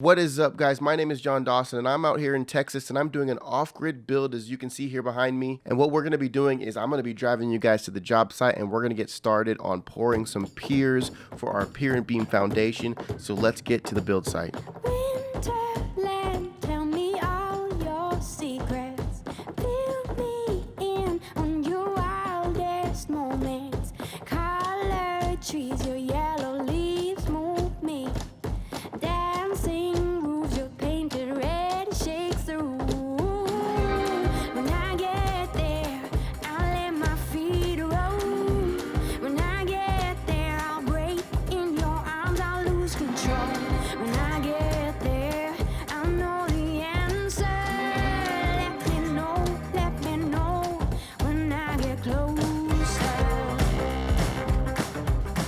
What is up, guys? My name is John Dawson and I'm out here in Texas and I'm doing an off-grid build, as you can see here behind me. And what we're going to be doing is I'm going to be driving you guys to the job site and we're going to get started on pouring some piers for our pier and beam foundation. So let's get to the build site. Winterland, tell me all your secrets. Fill me in on your wildest moments. Colored trees, your yellow leaves move me. Dancing roofs, your painted red shakes the room. When I get there, I'll let my feet roam. When I get there, I'll break in your arms, I'll lose control. When I get there, I'll know the answer. Let me know when I get closer.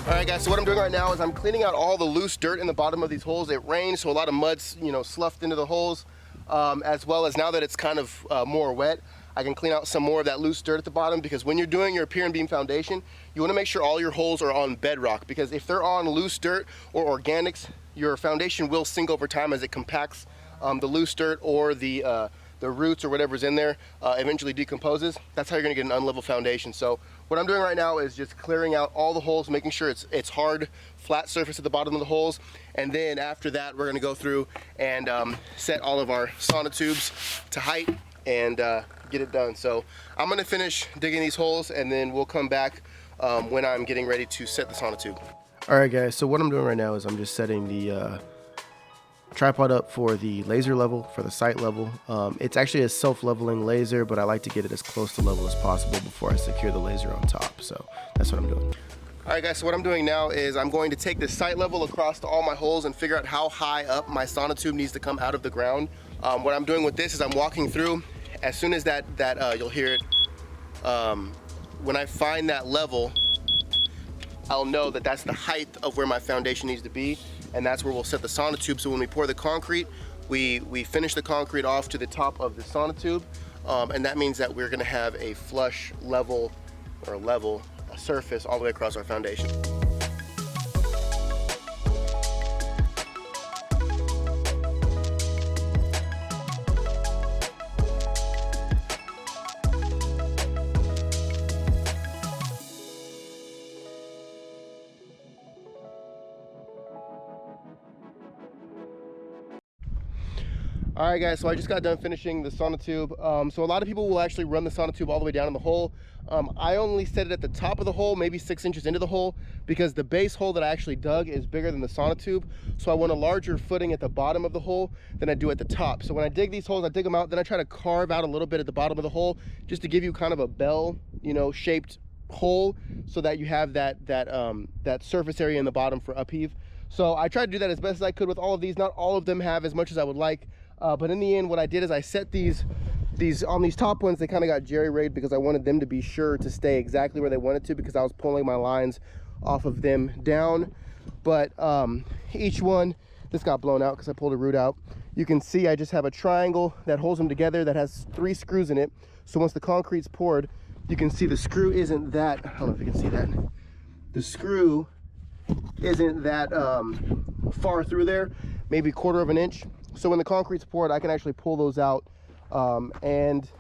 Alright guys, so what I'm doing right now is I'm cleaning out all the loose dirt in the bottom of these holes. It rained, so a lot of mud's, sloughed into the holes, as well as now that it's kind of more wet, I can clean out some more of that loose dirt at the bottom, because when you're doing your pier and beam foundation, you want to make sure all your holes are on bedrock, because if they're on loose dirt or organics, your foundation will sink over time as it compacts. The loose dirt or the roots or whatever's in there eventually decomposes. That's how you're going to get an unlevel foundation. So what I'm doing right now is just clearing out all the holes, making sure it's hard, flat surface at the bottom of the holes. And then after that, we're going to go through and set all of our sonotubes to height and get it done. So I'm going to finish digging these holes and then we'll come back when I'm getting ready to set the sonotube. All right guys, so what I'm doing right now is I'm just setting the tripod up for the laser level, for the sight level. It's actually a self-leveling laser, but I like to get it as close to level as possible before I secure the laser on top. So that's what I'm doing. All right guys, so what I'm doing now is I'm going to take the sight level across to all my holes and figure out how high up my sonotube needs to come out of the ground. What I'm doing with this is I'm walking through. As soon as that you'll hear it, when I find that level, I'll know that that's the height of where my foundation needs to be, and that's where we'll set the sonotube. So when we pour the concrete, we finish the concrete off to the top of the sonotube, and that means that we're going to have a flush level surface all the way across our foundation. All right guys, so I just got done finishing the sonotube. So a lot of people will actually run the sonotube all the way down in the hole. I only set it at the top of the hole, maybe 6 inches into the hole, because the base hole that I actually dug is bigger than the sonotube. So I want a larger footing at the bottom of the hole than I do at the top. So when I dig these holes, I dig them out, then I try to carve out a little bit at the bottom of the hole, just to give you kind of a bell, shaped hole, so that you have that surface area in the bottom for upheave. So I tried to do that as best as I could with all of these. Not all of them have as much as I would like. But in the end, what I did is I set these on these top ones. They kind of got jerry-rigged because I wanted them to be sure to stay exactly where they wanted to, because I was pulling my lines off of them down. But each one, this got blown out because I pulled a root out. You can see I just have a triangle that holds them together that has 3 screws in it. So once the concrete's poured, you can see the screw isn't that, I don't know if you can see that. The screw isn't that far through there, maybe 1/4 of an inch. So when the concrete's poured, I can actually pull those out. And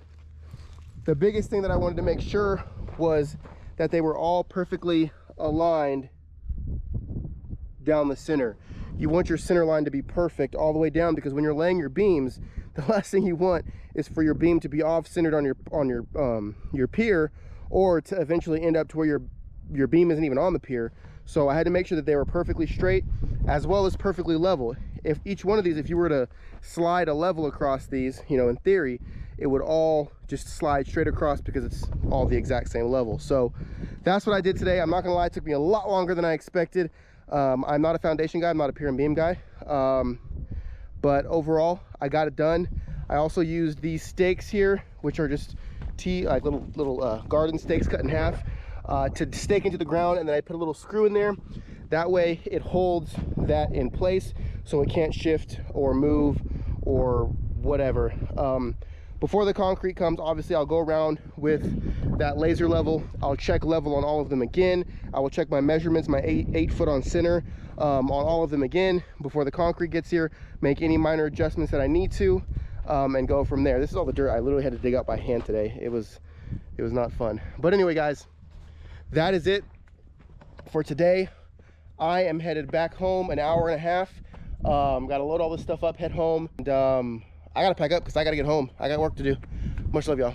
the biggest thing that I wanted to make sure was that they were all perfectly aligned down the center. You want your center line to be perfect all the way down, because when you're laying your beams, the last thing you want is for your beam to be off-centered on your pier, or to eventually end up to where your beam isn't even on the pier. So I had to make sure that they were perfectly straight as well as perfectly level. If each one of these, if you were to slide a level across these, in theory, it would all just slide straight across because it's all the exact same level. So that's what I did today. I'm not gonna lie, it took me a lot longer than I expected. I'm not a foundation guy, I'm not a pier and beam guy. But overall, I got it done. I also used these stakes here, which are just like little garden stakes cut in half, to stake into the ground, and then I put a little screw in there. That way it holds that in place so it can't shift or move or whatever. before the concrete comes, obviously I'll go around with that laser level. I'll check level on all of them again. I will check my measurements, my 8 foot on center, on all of them again before the concrete gets here, make any minor adjustments that I need to, and go from there. This is all the dirt I literally had to dig up by hand today. It was not fun. But anyway, guys, that is it for today. I am headed back home, an hour and a half. Gotta load all this stuff up, head home, and I gotta pack up because I gotta get home. I got work to do. Much love, y'all.